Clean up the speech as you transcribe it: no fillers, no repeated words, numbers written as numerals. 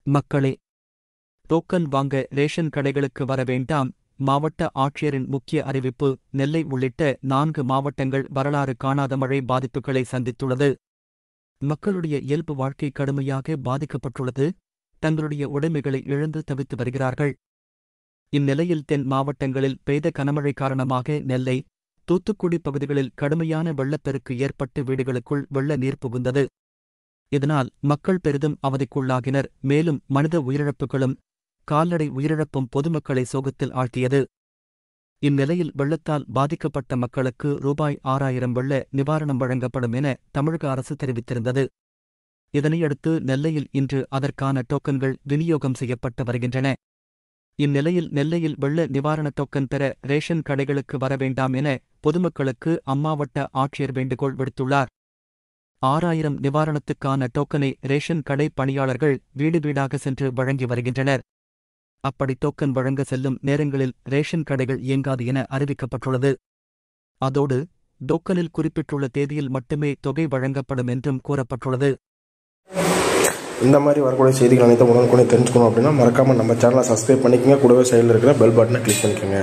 மக்களே, டோக்கன் வாங்க ரேஷன் கடைகளுக்கு வர வேண்டாம். மாவட்ட ஆட்சியரின் முக்கிய அறிவிப்பு. நெல்லை உள்ளிட்ட 4 மாவட்டங்கள் வரலாறு காணாத மழை பாதிப்புகளை சந்தித்துள்ளது. மக்களுடைய இயல்பு வாழ்க்கை கடுமையாக பாதிக்கப்பட்டுள்ளது. தங்களுடைய உடைமைகளை இழந்து தவித்து வருகிறார்கள். இந்நிலையில் தென் மாவட்டங்களில் பெய்த கனமழை காரணமாக நெல்லை, தூத்துக்குடி பகுதிகளில் கடுமையான வெள்ளப்பெருக்கு ஏற்பட்டு வீடுகளுக்குள் வெள்ள நீர் புகுந்தது. இதனால் மக்கள் பெரிதும் அவதிக்குள்ளாகினர். மேலும் மனித உயிரிழப்புகளும் கால்நடை உயிரிழப்பும் பொதுமக்களை சோகத்தில் ஆழ்த்தியது. இந்நிலையில் வெள்ளத்தால் பாதிக்கப்பட்ட மக்களுக்கு ரூபாய் 6000 வெள்ள நிவாரணம் வழங்கப்படும் என தமிழக அரசு தெரிவித்திருந்தது. இதனையடுத்து நெல்லையில் இன்று அதற்கான டோக்கன்கள் விநியோகம் செய்யப்பட்டு வருகின்றன. இந்நிலையில் நெல்லையில் வெள்ள நிவாரண டோக்கன் பெற ரேஷன் கடைகளுக்கு வர வேண்டாம் என பொதுமக்களுக்கு அம்மாவட்ட ஆட்சியர் வேண்டுகோள் விடுத்துள்ளார். 6000 நிவாரணத்துக்கான டோக்கனை ரேஷன் கடை பணியாளர்கள் வீடு வீடாக சென்று வழங்கி வருகின்றனர். அப்படி டோக்கன் வழங்க செல்லும் நேரங்களில் ரேஷன் கடைகள் இயங்காது என அறிவிக்கப்பட்டுள்ளது. அதோடு டோக்கனில் குறிப்பிட்டுள்ள தேதியில் மட்டுமே தொகை வழங்கப்படும் என்றும் கூறப்பட்டுள்ளது. இந்த மாதிரி வரக்கூடிய செய்திகள் அனைத்தும் உடனுக்குடனே தெரிஞ்சுக்கணும் அப்படின்னா மறக்காமல் நம்ம சேனலை சப்ஸ்கிரைப் பண்ணிக்கங்க. கூடவே சைடில் இருக்கிற பெல் பட்டனை கிளிக் பண்ணிக்கோங்க.